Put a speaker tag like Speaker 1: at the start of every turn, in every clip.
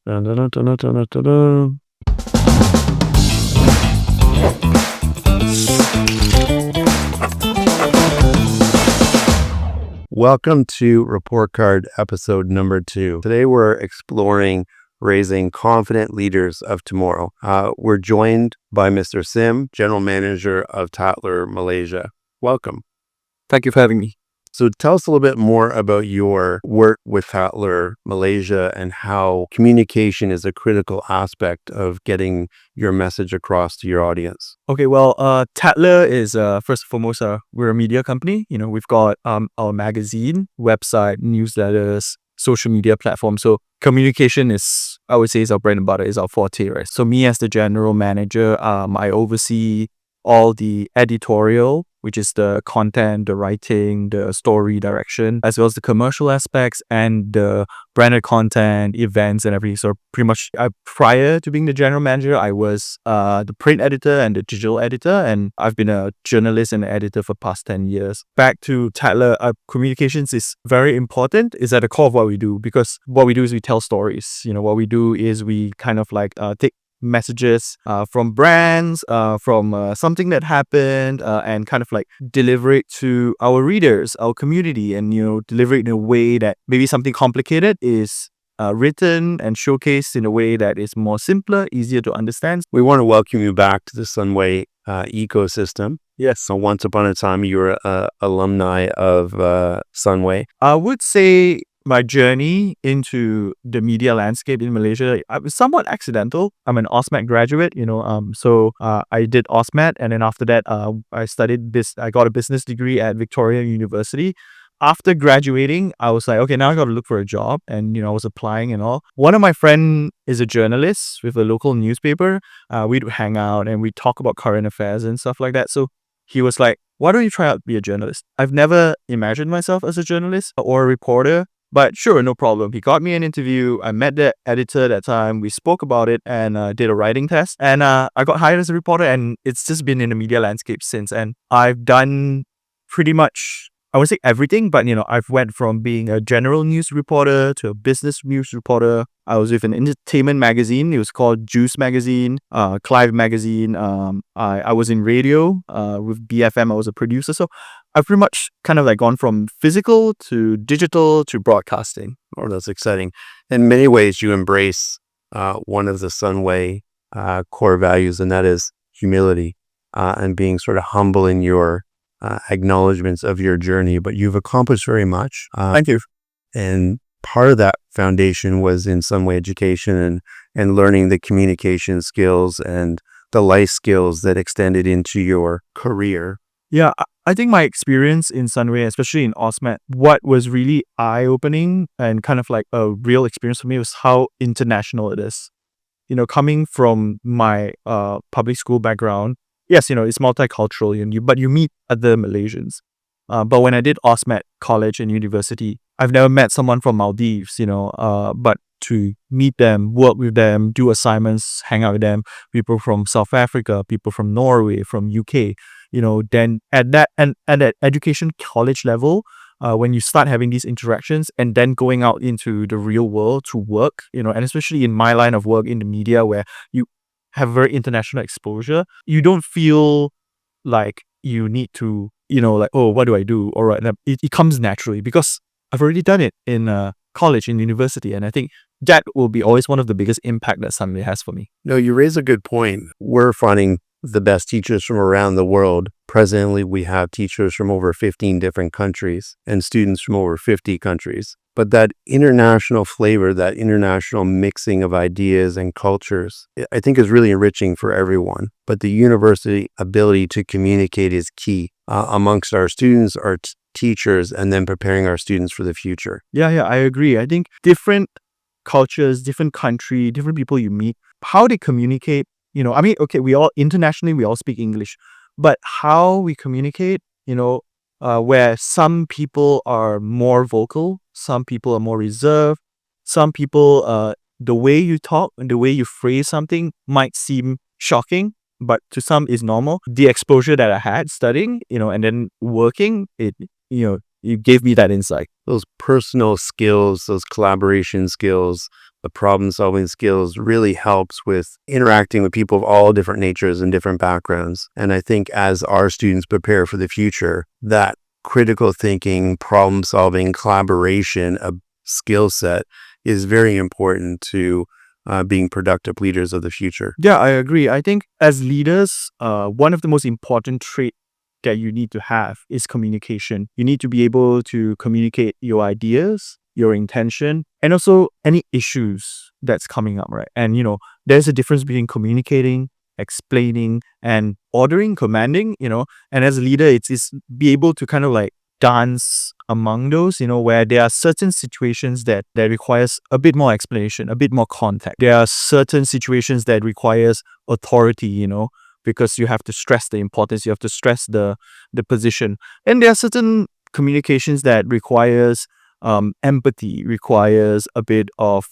Speaker 1: Dun, dun, dun, dun, dun, dun, dun, dun. Welcome to Report Card episode number 2. Today we're exploring raising confident leaders of tomorrow. We're joined by Mr. Sim, General Manager of Tatler, Malaysia. Welcome.
Speaker 2: Thank you for having me.
Speaker 1: So tell us a little bit more about your work with Tatler, Malaysia, and how communication is a critical aspect of getting your message across to your audience.
Speaker 2: Okay, well, Tatler is, first and foremost, we're a media company. We've got our magazine, website, newsletters, social media platform. So communication is, I would say, is our bread and butter, is our forte, right? So me as the general manager, I oversee all the editorial, which is the content, the writing, the story direction, as well as the commercial aspects and the branded content, events and everything. So pretty much prior to being the general manager, I was the print editor and the digital editor, and I've been a journalist and editor for past 10 years. Back to Tatler, communications is very important. It's at the core of what we do, because what we do is we tell stories. What we do is we kind of like take messages from brands, from something that happened, and kind of like deliver it to our readers, our community, and deliver it in a way that maybe something complicated is written and showcased in a way that is more simpler, easier to understand.
Speaker 1: We want to welcome you back to the Sunway ecosystem.
Speaker 2: Yes.
Speaker 1: So once upon a time, you were an alumni of Sunway.
Speaker 2: I would say my journey into the media landscape in Malaysia, I was somewhat accidental. I'm an OSMAT graduate, so I did OSMAT, and then after that, I studied I got a business degree at Victoria University. After graduating, I was like, okay, now I got to look for a job, and I was applying and all. One of my friends is a journalist with a local newspaper. We'd hang out and we'd talk about current affairs and stuff like that. So he was like, why don't you try out to be a journalist? I've never imagined myself as a journalist or a reporter. But sure, no problem. He got me an interview. I met the editor that time. We spoke about it and did a writing test. And I got hired as a reporter, and it's just been in the media landscape since. And I've done pretty much, I would say everything, but I've went from being a general news reporter to a business news reporter. I was with an entertainment magazine. It was called Juice Magazine, Clive Magazine. I was in radio with BFM. I was a producer. So I've pretty much kind of like gone from physical to digital to broadcasting.
Speaker 1: Oh, that's exciting. In many ways, you embrace one of the Sunway core values, and that is humility and being sort of humble in your acknowledgments of your journey. But you've accomplished very much.
Speaker 2: Thank you.
Speaker 1: And part of that foundation was in Sunway education and learning the communication skills and the life skills that extended into your career.
Speaker 2: Yeah, I think my experience in Sunway, especially in OSMAT, what was really eye-opening and kind of like a real experience for me was how international it is. Coming from my public school background, yes, it's multicultural, but you meet other Malaysians. But when I did OSMAT college and university, I've never met someone from Maldives, but to meet them, work with them, do assignments, hang out with them, people from South Africa, people from Norway, from UK, then at that and at education college level, when you start having these interactions and then going out into the real world to work, and especially in my line of work in the media where you have very international exposure, you don't feel like you need to, like, oh, what do I do? All right. It comes naturally because I've already done it in college, in university. And I think that will be always one of the biggest impact that Sunway has for me.
Speaker 1: No, you raise a good point. We're finding the best teachers from around the world. Presently, we have teachers from over 15 different countries and students from over 50 countries. But that international flavor, that international mixing of ideas and cultures, I think is really enriching for everyone. But the university ability to communicate is key amongst our students, our teachers, and then preparing our students for the future.
Speaker 2: Yeah, I agree. I think different cultures, different country, different people you meet, how they communicate, okay, we all speak English, but how we communicate, where some people are more vocal, some people are more reserved, some people, the way you talk and the way you phrase something might seem shocking, but to some is normal. The exposure that I had studying, and then working, it gave me that insight.
Speaker 1: Those personal skills, those collaboration skills, The problem solving skills really helps with interacting with people of all different natures and different backgrounds. And I think as our students prepare for the future, that critical thinking, problem solving, collaboration, a skill set is very important to being productive leaders of the future.
Speaker 2: Yeah, I agree. I think as leaders, one of the most important traits that you need to have is communication. You need to be able to communicate your ideas, your intention, and also any issues that's coming up, right? And, there's a difference between communicating, explaining, and ordering, commanding, and as a leader, it's be able to kind of like dance among those, where there are certain situations that requires a bit more explanation, a bit more context. There are certain situations that requires authority, because you have to stress the importance, you have to stress the position. And there are certain communications that requires empathy, requires a bit of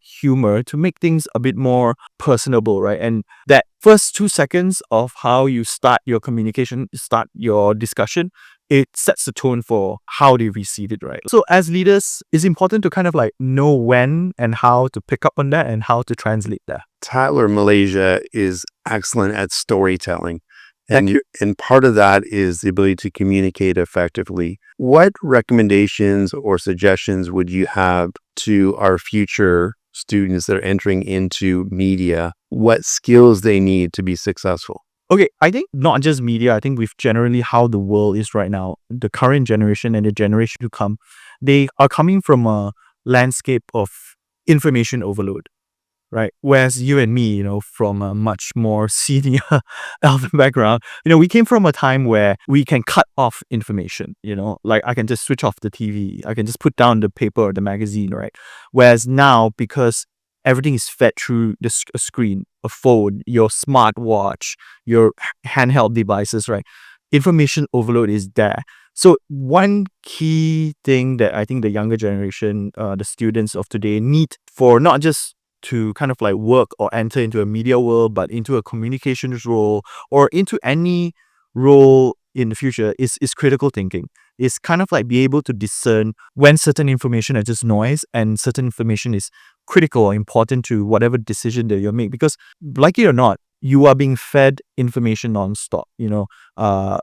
Speaker 2: humor to make things a bit more personable, right? And that first 2 seconds of how you start your communication, start your discussion, it sets the tone for how they receive it, right? So as leaders, it's important to kind of like know when and how to pick up on that and how to translate that.
Speaker 1: Tatler, Malaysia is excellent at storytelling. And part of that is the ability to communicate effectively. What recommendations or suggestions would you have to our future students that are entering into media? What skills they need to be successful?
Speaker 2: Okay, I think not just media, I think with generally how the world is right now, the current generation and the generation to come, they are coming from a landscape of information overload, right? Whereas you and me, from a much more senior background, we came from a time where we can cut off information, like I can just switch off the TV, I can just put down the paper or the magazine, right? Whereas now, because everything is fed through the screen, a phone, your smartwatch, your handheld devices, right? Information overload is there. So one key thing that I think the younger generation, the students of today need for not just to kind of like work or enter into a media world, but into a communications role or into any role in the future is critical thinking. It's kind of like be able to discern when certain information is just noise and certain information is critical or important to whatever decision that you make. Because like it or not, you are being fed information nonstop,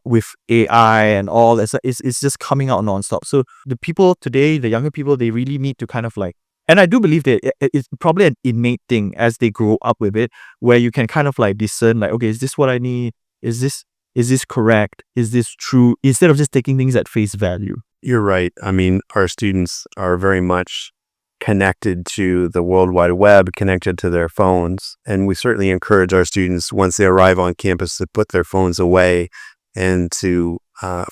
Speaker 2: with AI and all that. It's just coming out nonstop. So the people today, the younger people, they really need to kind of like, and I do believe that it's probably an innate thing as they grow up with it, where you can kind of like discern like, okay, is this what I need? Is this correct? Is this true? Instead of just taking things at face value.
Speaker 1: You're right. I mean, our students are very much connected to the World Wide Web, connected to their phones. And we certainly encourage our students, once they arrive on campus, to put their phones away and to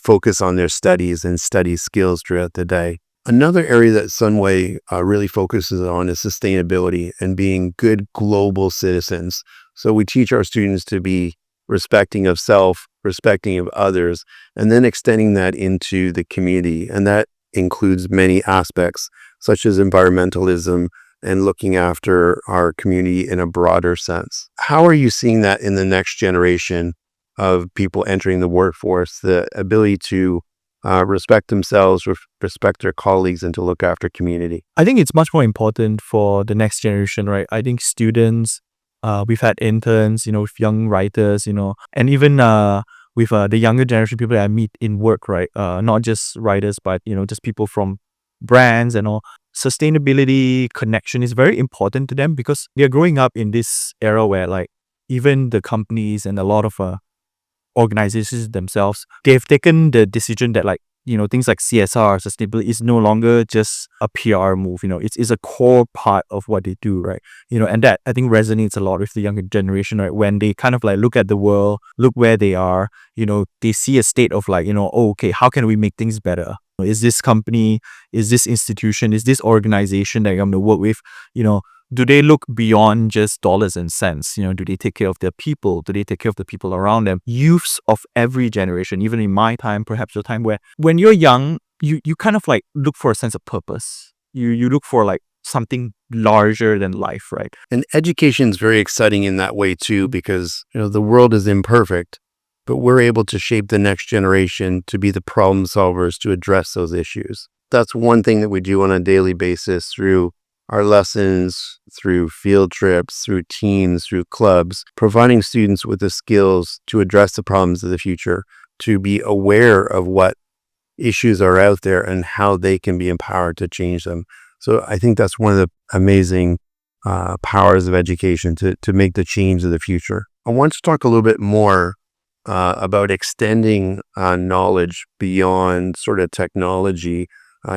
Speaker 1: focus on their studies and study skills throughout the day. Another area that Sunway really focuses on is sustainability and being good global citizens. So we teach our students to be respecting of self, respecting of others, and then extending that into the community. And that includes many aspects, such as environmentalism and looking after our community in a broader sense. How are you seeing that in the next generation of people entering the workforce, the ability to respect themselves, respect their colleagues, and to look after community?
Speaker 2: I think it's much more important for the next generation, right? I think students, we've had interns, with young writers, and even with the younger generation people that I meet in work, right? Not just writers, but, just people from brands and all. Sustainability, connection is very important to them because they're growing up in this era where like even the companies and a lot of organizations themselves, they've taken the decision that like, things like CSR, sustainability is no longer just a PR move, it's a core part of what they do, right? And that I think resonates a lot with the younger generation, right? When they kind of like look at the world, look where they are, they see a state of like, oh, okay, how can we make things better? Is this company, is this institution, is this organization that I'm going to work with, do they look beyond just dollars and cents? Do they take care of their people? Do they take care of the people around them? Youths of every generation, even in my time, perhaps your time, where when you're young, you kind of like look for a sense of purpose. You look for like something larger than life, right?
Speaker 1: And education is very exciting in that way too, because the world is imperfect, but we're able to shape the next generation to be the problem solvers to address those issues. That's one thing that we do on a daily basis through our lessons, through field trips, through teams, through clubs, providing students with the skills to address the problems of the future, to be aware of what issues are out there and how they can be empowered to change them. So I think that's one of the amazing powers of education to make the change of the future. I want to talk a little bit more about extending knowledge beyond sort of technology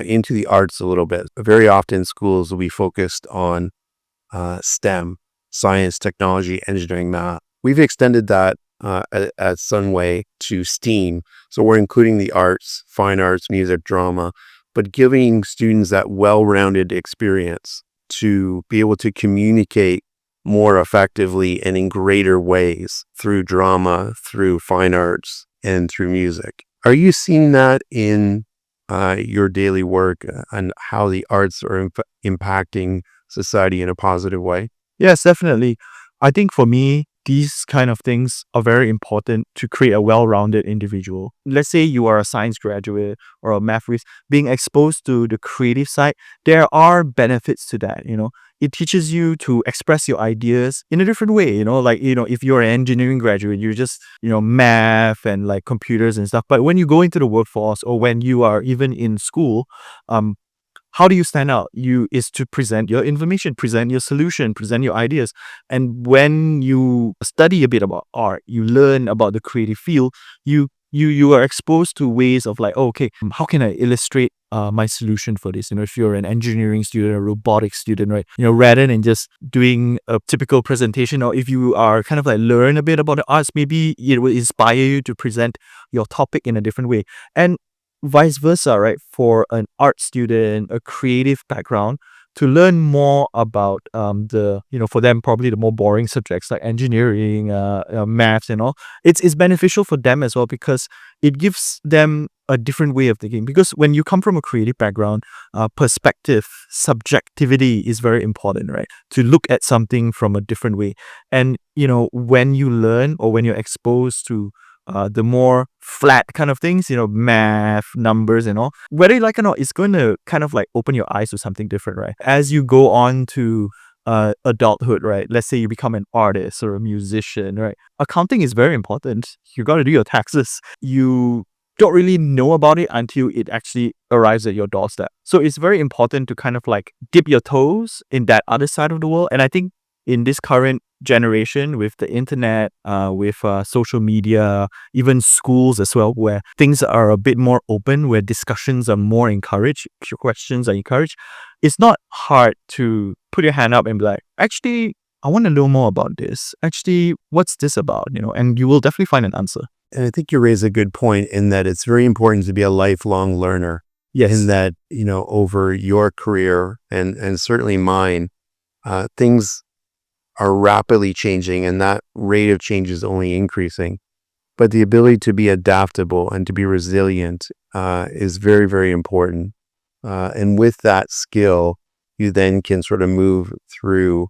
Speaker 1: into the arts a little bit. Very often schools will be focused on STEM, science, technology, engineering, math. We've extended that at Sunway to STEAM. So we're including the arts, fine arts, music, drama, but giving students that well-rounded experience to be able to communicate more effectively and in greater ways through drama, through fine arts, and through music. Are you seeing that in your daily work and how the arts are impacting society in a positive way?
Speaker 2: Yes, definitely. I think for me, these kind of things are very important to create a well-rounded individual. Let's say you are a science graduate or a math whiz, being exposed to the creative side, there are benefits to that, you know. It teaches you to express your ideas in a different way, you know, like, you know, if you're an engineering graduate, you're just, you know, math and like computers and stuff. But when you go into the workforce or when you are even in school, how do you stand out? You is to present your information, present your solution, present your ideas. And when you study a bit about art, you learn about the creative field, you are exposed to ways of like, oh, okay, how can I illustrate my solution for this? You know, if you're an engineering student, a robotics student, right? You know, rather than just doing a typical presentation, or if you are kind of like learn a bit about the arts, maybe it will inspire you to present your topic in a different way. And vice versa, right? For an art student, a creative background, to learn more about the, you know, for them probably the more boring subjects like engineering, maths and all, it's beneficial for them as well because it gives them a different way of thinking. Because when you come from a creative background, perspective, subjectivity is very important, right? To look at something from a different way. And, you know, when you learn or when you're exposed to the more flat kind of things, you know, math, numbers and all, whether you like it or not, it's going to kind of like open your eyes to something different, right? As you go on to adulthood, right? Let's say you become an artist or a musician, right? Accounting is very important. You got to do your taxes. You don't really know about it until it actually arrives at your doorstep. So it's very important to kind of like dip your toes in that other side of the world. And I think in this current generation with the internet, with social media, even schools as well, where things are a bit more open, where discussions are more encouraged, questions are encouraged, it's not hard to put your hand up and be like, actually, I want to know more about this. Actually, what's this about? You know, and you will definitely find an answer.
Speaker 1: And I think you raise a good point in that it's very important to be a lifelong learner.
Speaker 2: Yes.
Speaker 1: In that, you know, over your career and certainly mine, things are rapidly changing and that rate of change is only increasing. But the ability to be adaptable and to be resilient is very, very important. And with that skill, you then can sort of move through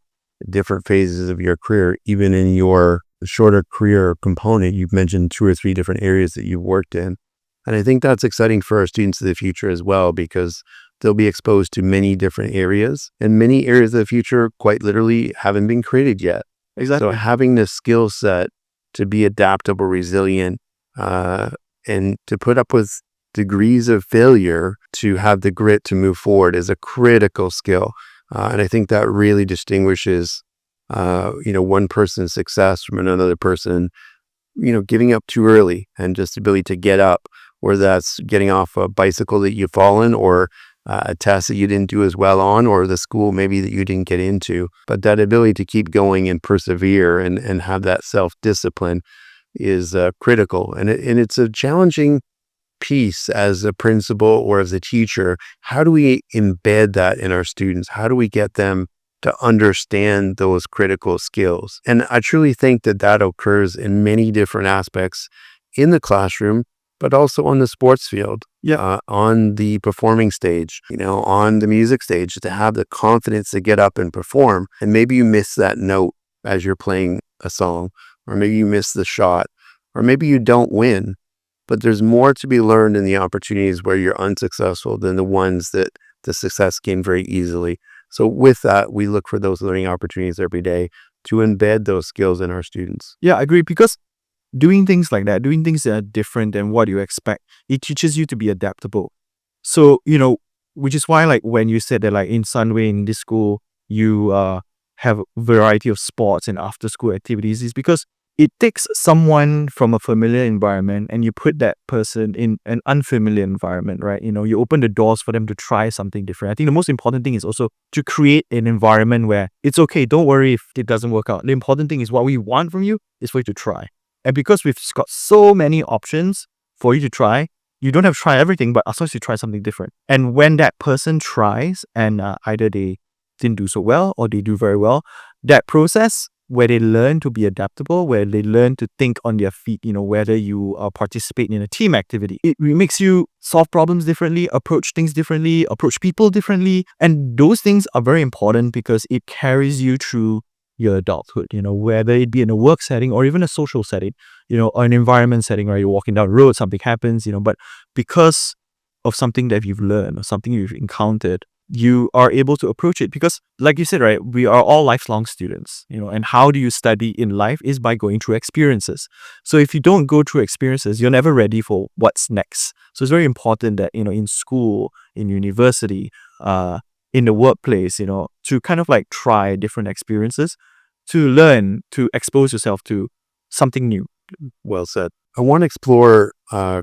Speaker 1: different phases of your career. Even in your shorter career component, you've mentioned 2 or 3 different areas that you've worked in. And I think that's exciting for our students of the future as well, because they'll be exposed to many different areas, and many areas of the future quite literally haven't been created yet.
Speaker 2: Exactly.
Speaker 1: So having the skill set to be adaptable, resilient, and to put up with degrees of failure, to have the grit to move forward is a critical skill. And I think that really distinguishes, you know, one person's success from another person, you know, giving up too early and just the ability to get up, whether that's getting off a bicycle that you've fallen or a test that you didn't do as well on, or the school maybe that you didn't get into. But that ability to keep going and persevere and have that self-discipline is critical. And it's a challenging piece as a principal or as a teacher. How do we embed that in our students? How do we get them to understand those critical skills? And I truly think that that occurs in many different aspects in the classroom, but also on the sports field, on the performing stage, you know, on the music stage, to have the confidence to get up and perform. And maybe you miss that note as you're playing a song, or maybe you miss the shot, or maybe you don't win. But there's more to be learned in the opportunities where you're unsuccessful than the ones that the success came very easily. So with that, we look for those learning opportunities every day to embed those skills in our students.
Speaker 2: Yeah, I agree. Because doing things like that, doing things that are different than what you expect, it teaches you to be adaptable. So, which is why, like, when you said that, like, in Sunway, in this school, you have a variety of sports and after school activities, is because it takes someone from a familiar environment and you put that person in an unfamiliar environment, right? You open the doors for them to try something different. I think the most important thing is also to create an environment where it's okay. Don't worry if it doesn't work out. The important thing is what we want from you is for you to try. And because we've got so many options for you to try, you don't have to try everything, but as long as you try something different. And when that person tries and either they didn't do so well or they do very well, that process where they learn to be adaptable, where they learn to think on their feet, whether you participate in a team activity, it makes you solve problems differently, approach things differently, approach people differently. And those things are very important because it carries you through your adulthood, whether it be in a work setting or even a social setting, or an environment setting, where you're walking down the road, something happens, but because of something that you've learned or something you've encountered, you are able to approach it. Because like you said, right, we are all lifelong students, and how do you study in life is by going through experiences. So if you don't go through experiences, you're never ready for what's next. So it's very important that, in school, in university, in the workplace, to kind of like try different experiences, to learn, to expose yourself to something new.
Speaker 1: Well said. I want to explore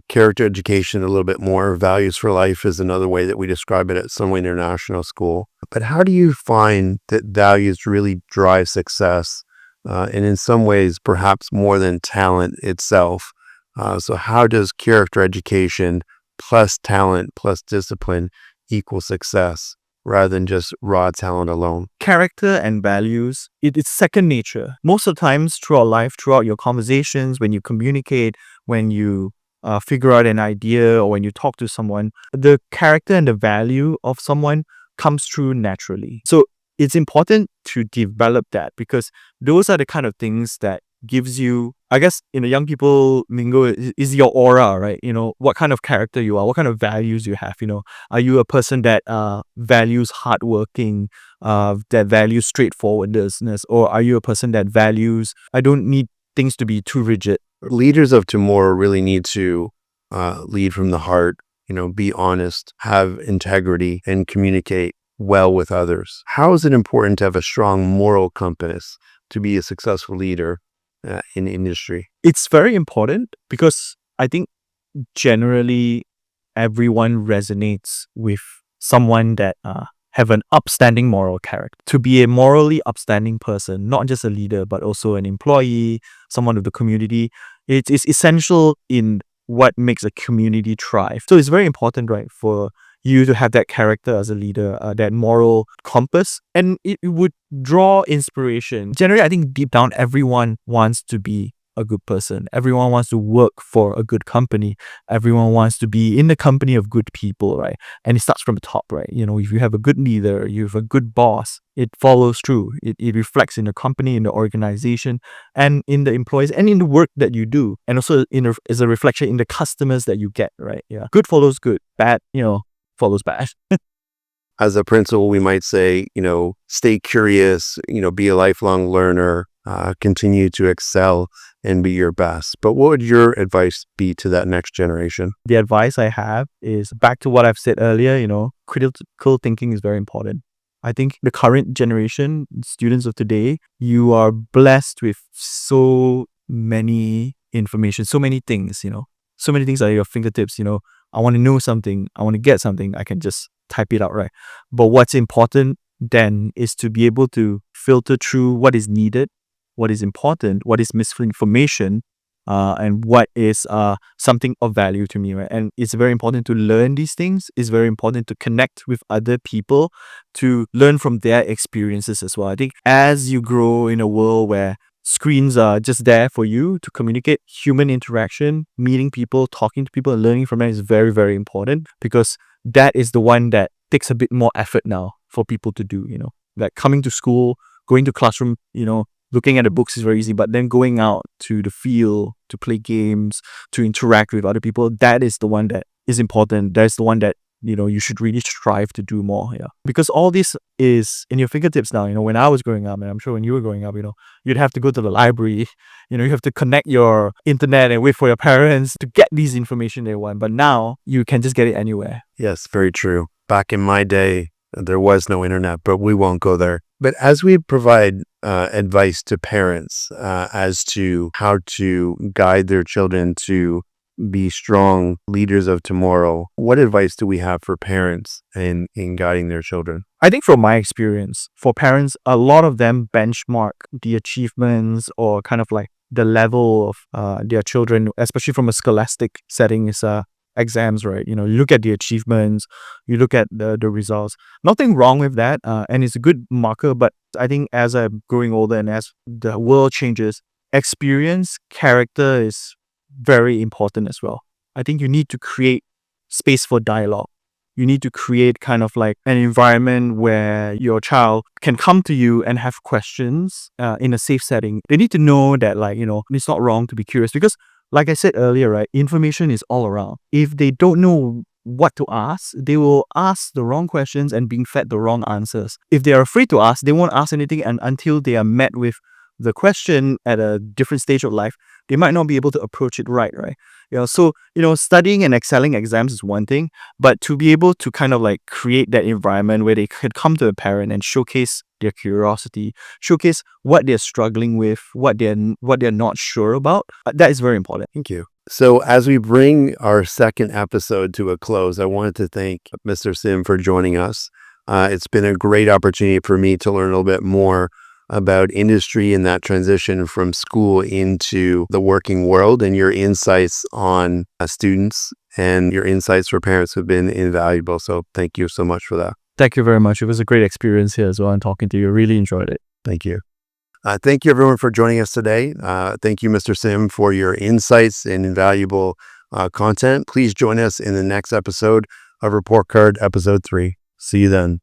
Speaker 1: character education a little bit more. Values for life is another way that we describe it at Sunway International School. But how do you find that values really drive success? And in some ways, perhaps more than talent itself. So how does character education plus talent plus discipline equal success, rather than just raw talent alone?
Speaker 2: Character and values, it's second nature. Most of the times throughout life, throughout your conversations, when you communicate, when you figure out an idea, or when you talk to someone, the character and the value of someone comes through naturally. So it's important to develop that, because those are the kind of things that gives you, I guess, in the young people lingo, is your aura, right? What kind of character you are, what kind of values you have. Are you a person that values hardworking, that values straightforwardness, or are you a person that values, I don't need things to be too rigid?
Speaker 1: Leaders of tomorrow really need to lead from the heart, be honest, have integrity, and communicate well with others. How is it important to have a strong moral compass to be a successful leader in industry?
Speaker 2: It's very important because I think generally everyone resonates with someone that have an upstanding moral character. To be a morally upstanding person, not just a leader, but also an employee, someone of the community, it is essential in what makes a community thrive. So it's very important, right, for you to have that character as a leader, that moral compass, and it would draw inspiration. Generally, I think deep down, everyone wants to be a good person. Everyone wants to work for a good company. Everyone wants to be in the company of good people, right? And it starts from the top, right? If you have a good leader, you have a good boss, it follows through. It reflects in the company, in the organization, and in the employees, and in the work that you do. And also as a reflection in the customers that you get, right? Yeah. Good follows good. Bad, follows bad.
Speaker 1: As a principal, we might say, stay curious, be a lifelong learner, continue to excel and be your best. But what would your advice be to that next generation?
Speaker 2: The advice I have is back to what I've said earlier, critical thinking is very important. I think the current generation, students of today, you are blessed with so many information, so many things, so many things at your fingertips. I want to know something, I want to get something, I can just type it out, right? But what's important then is to be able to filter through what is needed, what is important, what is misinformation, and what is something of value to me, right? And it's very important to learn these things. It's very important to connect with other people, to learn from their experiences as well. I think as you grow in a world where screens are just there for you to communicate, human interaction, meeting people, talking to people, and learning from them is very, very important, because that is the one that takes a bit more effort now for people to do, like coming to school, going to classroom, looking at the books is very easy, but then going out to the field, to play games, to interact with other people, that is the one that is important. That's the one that you should really strive to do more. Yeah. Because all this is in your fingertips now. When I was growing up, and I'm sure when you were growing up, you'd have to go to the library, you have to connect your internet and wait for your parents to get these information they want. But now you can just get it anywhere.
Speaker 1: Yes, very true. Back in my day, there was no internet, but we won't go there. But as we provide advice to parents as to how to guide their children to be strong leaders of tomorrow, what advice do we have for parents in guiding their children?
Speaker 2: I think from my experience, for parents, a lot of them benchmark the achievements or kind of like the level of their children, especially from a scholastic setting, is exams, right? You look at the achievements, you look at the results. Nothing wrong with that, and it's a good marker. But I think as I'm growing older and as the world changes, experience, character is very important as well. I think you need to create space for dialogue. You need to create kind of like an environment where your child can come to you and have questions in a safe setting. They need to know that it's not wrong to be curious, because like I said earlier, right, information is all around. If they don't know what to ask, they will ask the wrong questions and being fed the wrong answers. If they are afraid to ask, they won't ask anything, and until they are met with the question at a different stage of life, they might not be able to approach it right? So, studying and excelling exams is one thing, but to be able to kind of like create that environment where they could come to a parent and showcase their curiosity, showcase what they're struggling with, what they're not sure about, that is very important.
Speaker 1: Thank you. So as we bring our second episode to a close, I wanted to thank Mr. Sim for joining us. It's been a great opportunity for me to learn a little bit more about industry and that transition from school into the working world, and your insights on students and your insights for parents have been invaluable. So thank you so much for that.
Speaker 2: Thank you very much. It was a great experience here as well, and talking to you. Really enjoyed it.
Speaker 1: Thank you. Thank you, everyone, for joining us today. Thank you, Mr. Sim, for your insights and invaluable content. Please join us in the next episode of Report Card Episode 3. See you then.